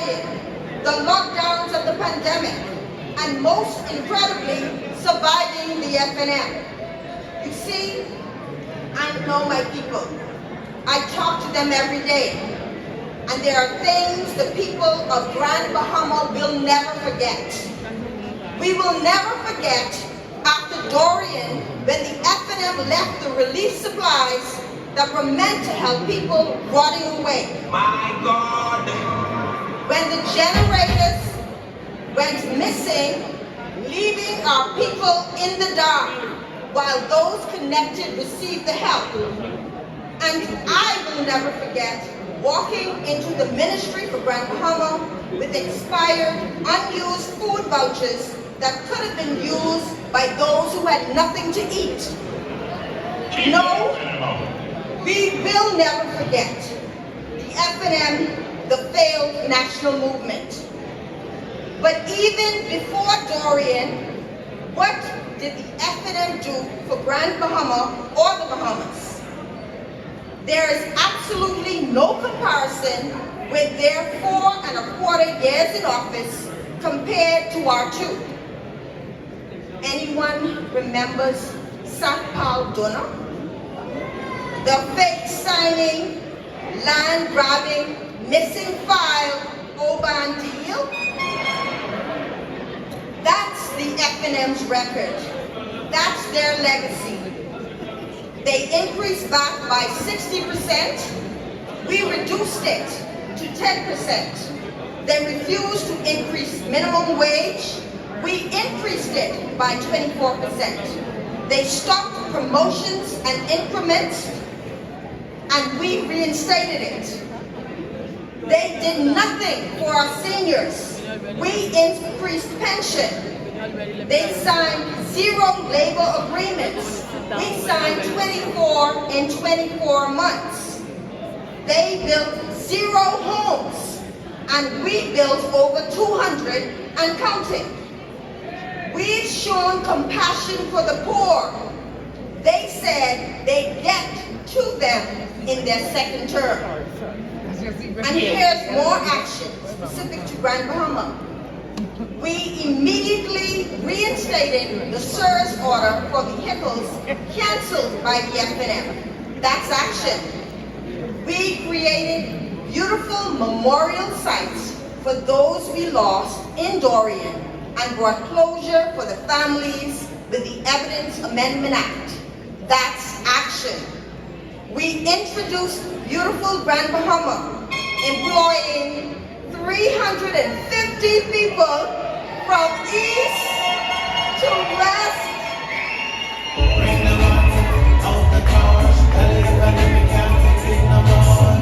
surviving the lockdowns of the pandemic, and most incredibly, surviving the FNM. You see, I know my people. I talk to them every day. And there are things the people of Grand Bahama will never forget. We will never forget after Dorian, when the FNM left the relief supplies that were meant to help people rotting away. My God! When the generators went missing, leaving our people in the dark while those connected received the help. And I will never forget walking into the ministry for Grand Bahama with expired, unused food vouchers that could have been used by those who had nothing to eat. No, we will never forget the FNM, the failed national movement. But even before Dorian, what did the FNM do for Grand Bahama or the Bahamas? There is absolutely no comparison with their 4¼ years in office compared to our 2. Anyone remembers Satpal Dona? The fake signing, land grabbing, missing file, Oban deal? That's the FNM's record. That's their legacy. They increased VAT by 60%. We reduced it to 10%. They refused to increase minimum wage. We increased it by 24%. They stopped promotions and increments, and we reinstated it. They did nothing for our seniors. We increased pension. They signed 0 labor agreements. We signed 24 in 24 months. They built 0 homes, and we built over 200 and counting. We've shown compassion for the poor. They said they'd get to them in their second term. And here's more action specific to Grand Bahama. We immediately reinstated the SIRS order for vehicles canceled by the FNM. That's action. We created beautiful memorial sites for those we lost in Dorian and brought closure for the families with the Evidence Amendment Act. That's action. We introduced beautiful Grand Bahama, employing 350 people from east to west. Bring the lights out the cars, we can't fix it no more.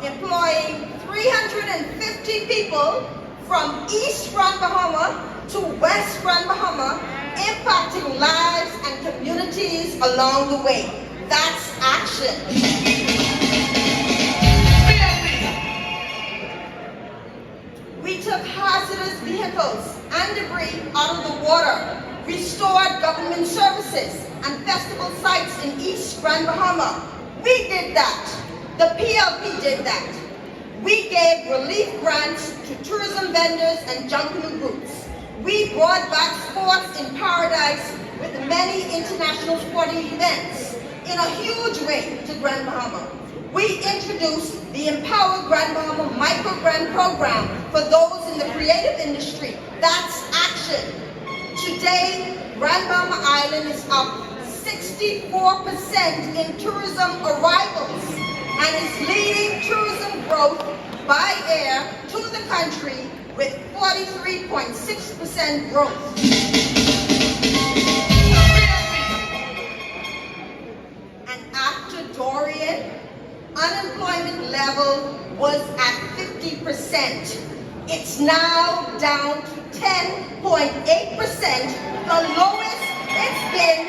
Employing 350 people from East Grand Bahama to West Grand Bahama, impacting lives and communities along the way. That's action. We took hazardous vehicles and debris out of the water, restored government services and festival sites in East Grand Bahama. We did that. The PLP did that. We gave relief grants to tourism vendors and jungle groups. We brought back sports in paradise with many international sporting events in a huge way to Grand Bahama. We introduced the Empower Grand Bahama micro-grant program for those in the creative industry. That's action. Today, Grand Bahama Island is up 64% in tourism arrivals and is leading tourism growth by air to the country with 43.6% growth. And after Dorian, unemployment level was at 50%. It's now down to 10.8%, the lowest it's been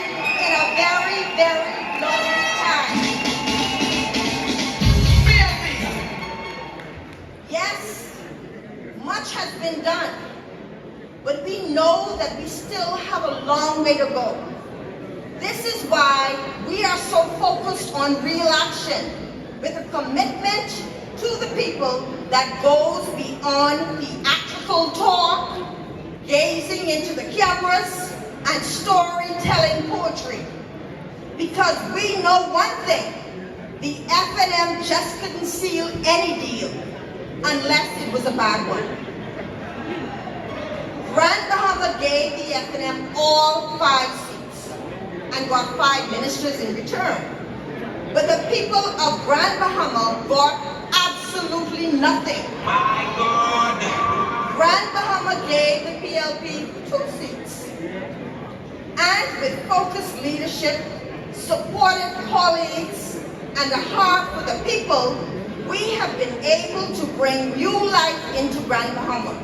in a very, very long time. Yes, much has been done, but we know that we still have a long way to go. This is why we are so focused on real action, with a commitment to the people that goes beyond theatrical talk, gazing into the cameras, and storytelling poetry. Because we know one thing, the F&M just couldn't seal any deal unless it was a bad one. Grand Bahama gave the F&M all 5 seats and got 5 ministers in return. But the people of Grand Bahama got absolutely nothing. My God. Grand Bahama gave the PLP 2 seats. And with focused leadership, supportive colleagues, and a heart for the people, we have been able to bring new life into Grand Bahama.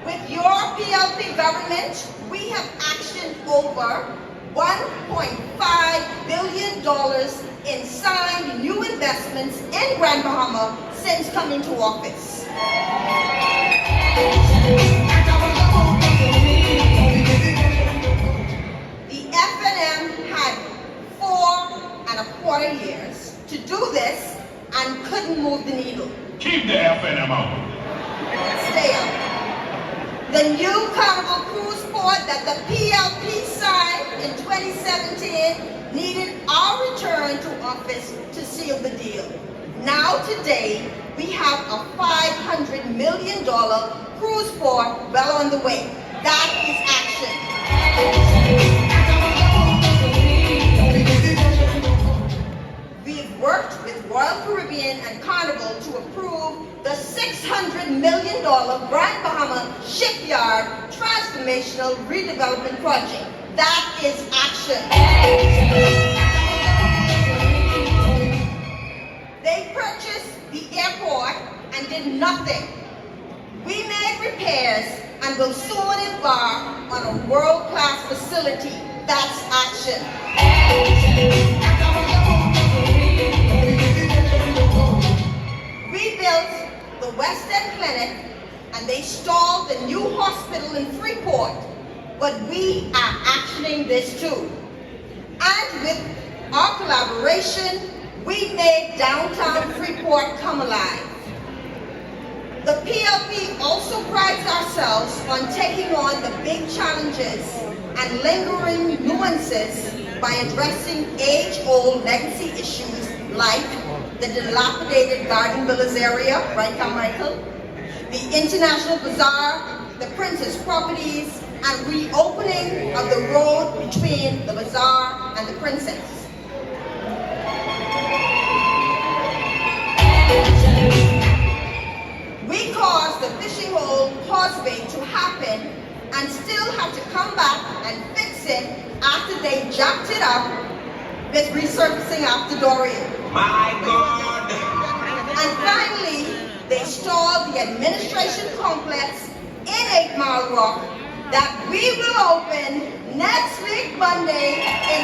With your PLP government, we have actioned over $1.5 billion in signed new investments in Grand Bahama since coming to office. The F&M had 4.25 years to do this and couldn't move the needle. Keep the F&M out. Stay up. The new Carnival Cruise Port that the PLP signed in 2017 needed our return to office to seal the deal. Now today, we have a $500 million cruise port well on the way. That is action. We've worked with Royal Caribbean and Carnival to approve the $600 million Grand Bahama Shipyard Transformational Redevelopment Project. That is action. They purchased the airport and did nothing. We made repairs and will soon embark on a world-class facility. That's action. We built the West End Clinic and they stalled the new hospital in Freeport, but we are actioning this too. And with our collaboration, we made downtown Freeport come alive. The PLP also prides ourselves on taking on the big challenges and lingering nuances by addressing age-old legacy issues like the dilapidated Garden Villas area, right, Carmichael? The International Bazaar, the Princess Properties, and reopening of the road between the Bazaar and the Princess. We caused the fishing hole causeway to happen and still have to come back and fix it after they jacked it up with resurfacing after Dorian. My God. And finally, they stalled the administration complex in 8 Mile Rock that we will open next week Monday in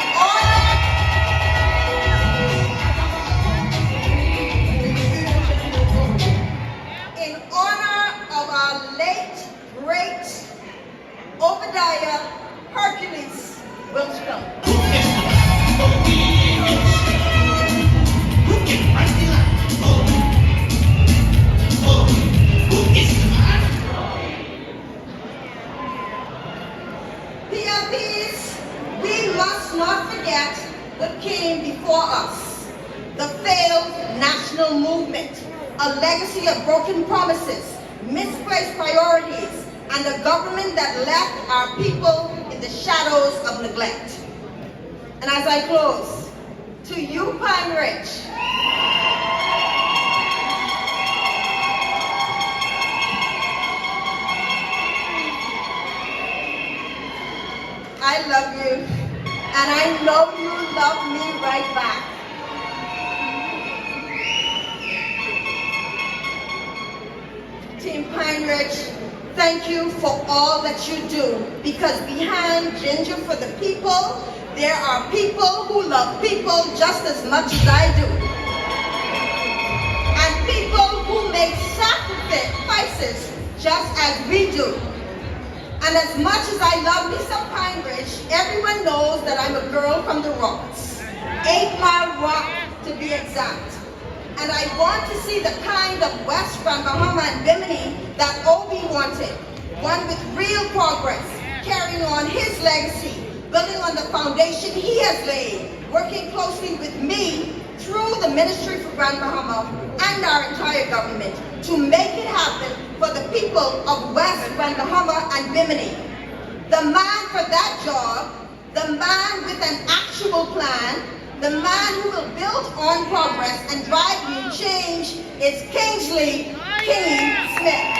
honor of our late, great Obadiah Hercules Wilson. PLPs, we must not forget what came before us. The failed national movement, a legacy of broken promises, misplaced priorities, and a government that left our people in the shadows of neglect. And as I close, to you, Pine Ridge, I love you, and I know you love me right back. Team Pine Ridge, thank you for all that you do, because behind Ginger for the People, there are people who love people just as much as I do. And people who make sacrifices just as we do. And as much as I love me some Pine Ridge, everyone knows that I'm a girl from the rocks. 8 Mile Rock to be exact. And I want to see the kind of West Grand Bahama and Bimini that Obi wanted. One with real progress, carrying on his legacy, building on the foundation he has laid, working closely with me through the Ministry for Grand Bahama and our entire government to make it happen for the people of West Grand Bahama and Bimini. The man for that job, the man with an actual plan, the man who will build on progress and drive new change is Kingsley King Smith.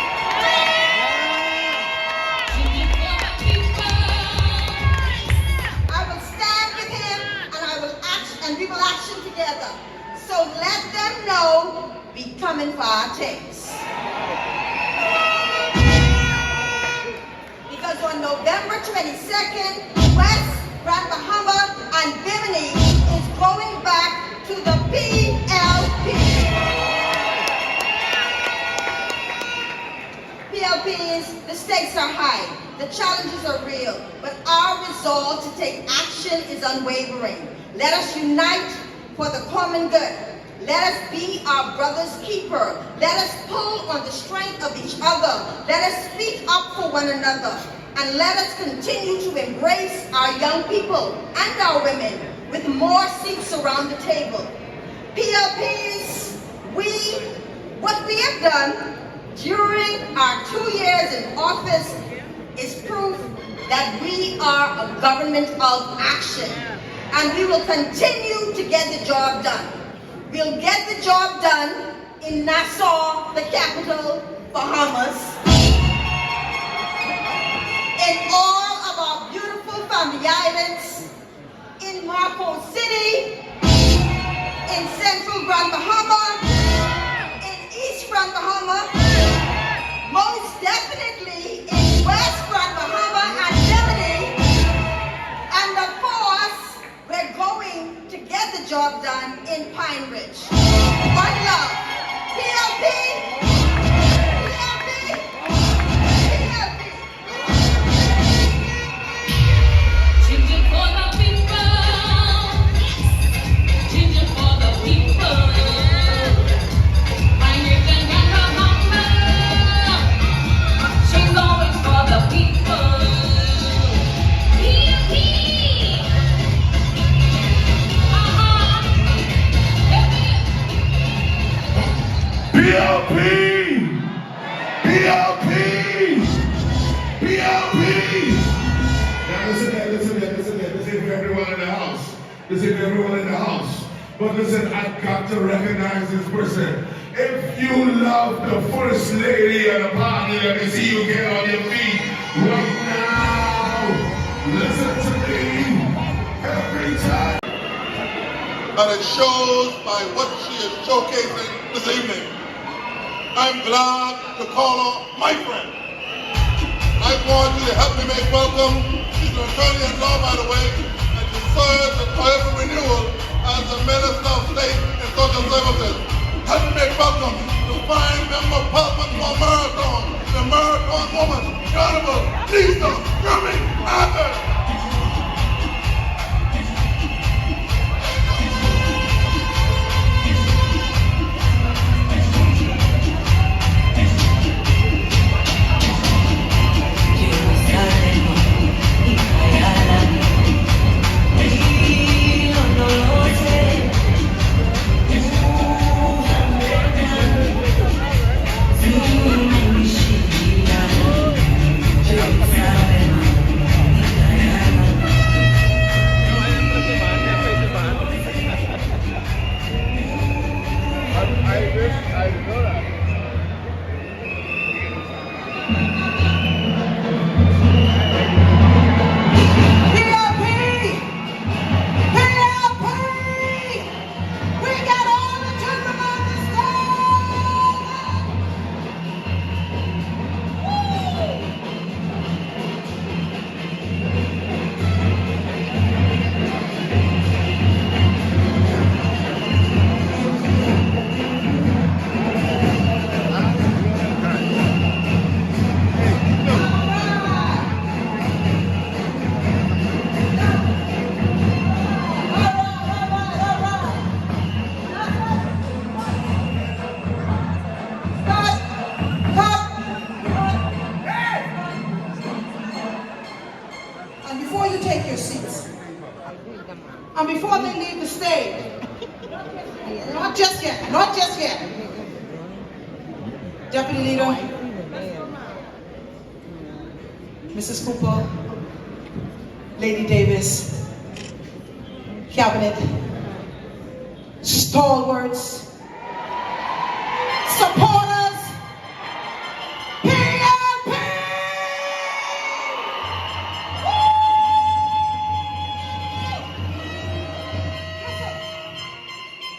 I will stand with him and we will action together. So let them know we coming for our takes. Because on November 22nd, West Grand Bahama and Bimini is going back to the PLP. PLPs, the stakes are high, the challenges are real, but our resolve to take action is unwavering. Let us unite for the common good. Let us be our brother's keeper. Let us pull on the strength of each other. Let us speak up for one another. And let us continue to embrace our young people and our women with more seats around the table. PLPs, what we have done during our 2 years in office is proof that we are a government of action. And we will continue to get the job done. We'll get the job done in Nassau, the capital, Bahamas, in all of our beautiful family islands, in Marco City, in Central Grand Bahama, in East Grand Bahama, most definitely in West Grand Bahama and Bimini, and of course, we're going to get the job done in Pine Ridge. One love. PLP! PLP! PLP! Ginger for the people. Ginger for the people. Pine Ridge and Grand Bahama. She's always for the people. PLP. PLP! PLP! PLP! Now listen for everyone in the house. Listen for everyone in the house. But listen, I've got to recognize this person. If you love the First Lady of the party, let me see you get on your feet right now. Listen to me every time. And it shows by what she is showcasing this evening. I'm glad to call her my friend. I want you to help me make welcome. She's an attorney-at-law, by the way, and she serves at forever renewal as the Minister of State and Social Services. Help me make welcome the fine member of Parliament for Marathon, the Marathon woman, the Honorable Lisa Grimmy Arthur. And before they leave the stage, not just yet, not just yet. Deputy Leader, Mrs. Cooper, Lady Davis, Cabinet, stalwarts, supporters, PLP!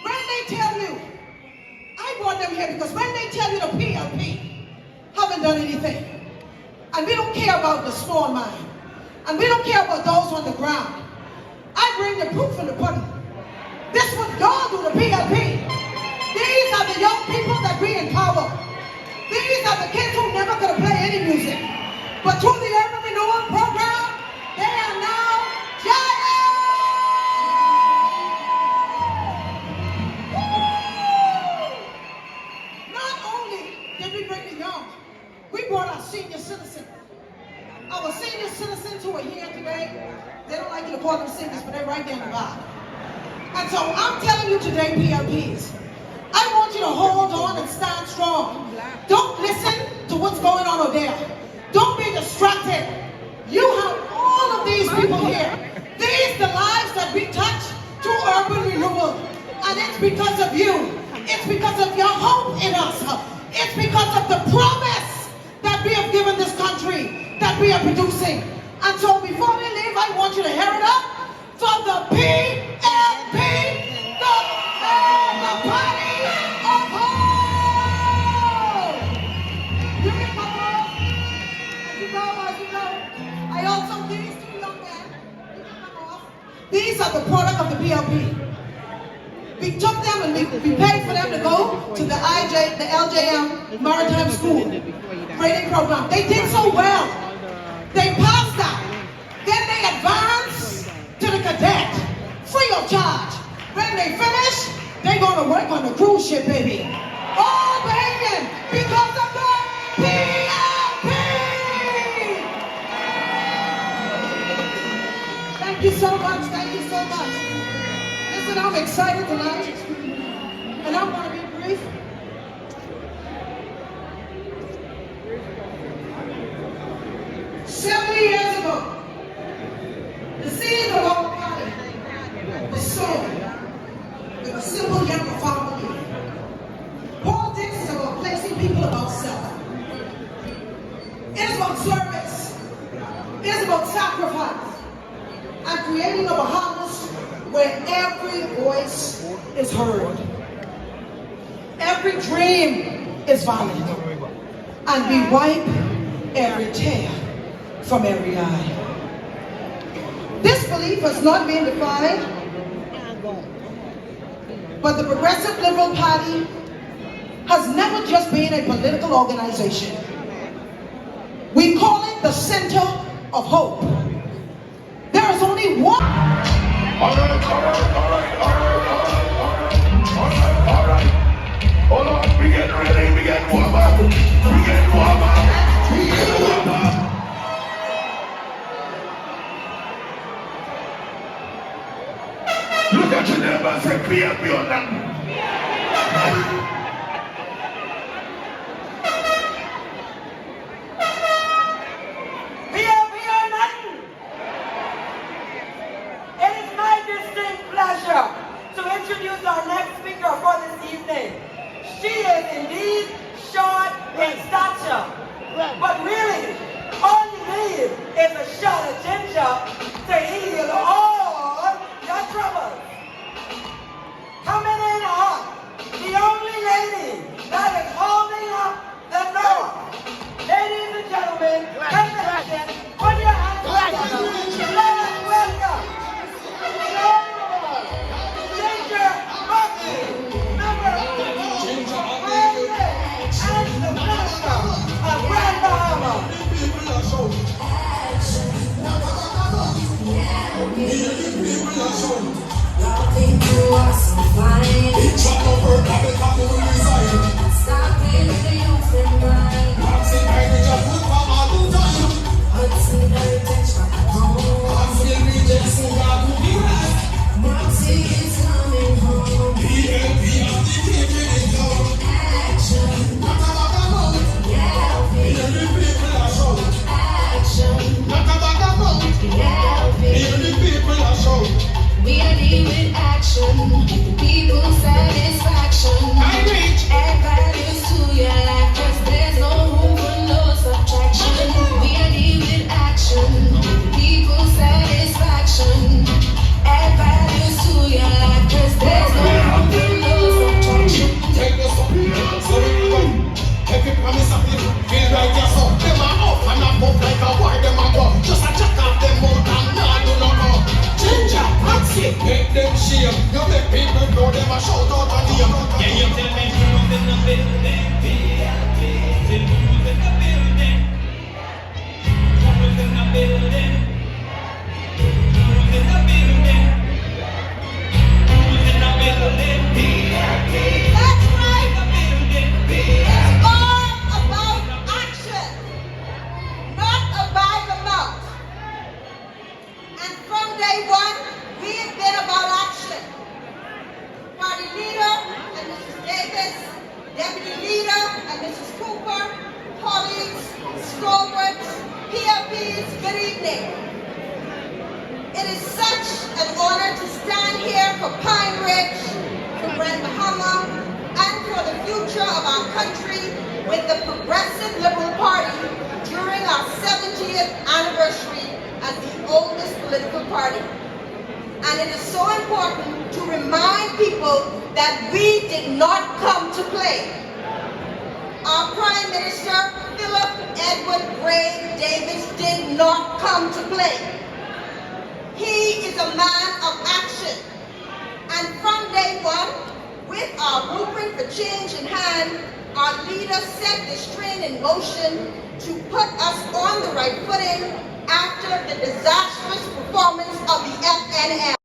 When they tell you, I brought them here because when they tell you the PLP haven't done anything, and we don't care about the small mind, and we don't care about those on the ground, I bring the proof in the pudding. This would God do the PLP. These are the young people that we empower. These are the kids who never could have played any music. But through the urban renewal program, they are now giants. Not only did we bring the young, we brought our senior citizens. Our senior citizens who are here today, they don't like you to call them seniors, but they're right there in the bottom. And so I'm telling you today, PLPs, I want you to hold on and stand strong. Don't listen to what's going on over there. Don't be distracted. You have all of these people here. These the lives that we touch through urban renewal. And it's because of you. It's because of your hope in us. It's because of the promise that we have given this country that we are producing. And so before we leave, I want you to hear it up for the PLP, the party of hope. You can come off. As you go. I also, these two young men, you can come off. These are the product of the PLP. We took them and we paid for them to go to the LJM Maritime School grading program. They did so well. They passed that. Then they advanced to the cadet, free of charge. When they finish, they're going to work on the cruise ship, baby. All behaving because of the PLP! Thank you so much, thank you so much. Listen, I'm excited tonight, and I'm going to be brief. Years ago, the seeds of our party was sown with a simple yet profound belief. Politics is about placing people above self. It is about service. It is about sacrifice and creating a Bahamas where every voice is heard. Every dream is valid. And we wipe every tear from every eye. This belief has not been defined, but the Progressive Liberal Party has never just been a political organization. We call it the Center of Hope. There is only one. All right. Hold on, we get ready, we get warm up. Look at your neighbor and say, PLP on that. PLP or nothing. It is my distinct pleasure to introduce our next speaker for this evening. She is indeed short in stature, but really, all you need is a shot of ginger to heal all your troubles. Coming in hot, the only lady that is holding up the north. Ladies and gentlemen, convention, put your hands together. Let us welcome Ginger Buckley, member of the President and the Minister of Grand Bahama. Nothing to us fine. Stop in the youth and mind. Hudson Heritage, my Good evening. It is such an honor to stand here for Pine Ridge, for Brent Bahama, and for the future of our country with the Progressive Liberal Party during our 70th anniversary as the oldest political party. And it is so important to remind people that we did not come to play. Our Prime Minister, Philip Edward Gray Davis, did not come to play. He is a man of action. And from day one, with our blueprint for change in hand, our leader set this train in motion to put us on the right footing after the disastrous performance of the FNL.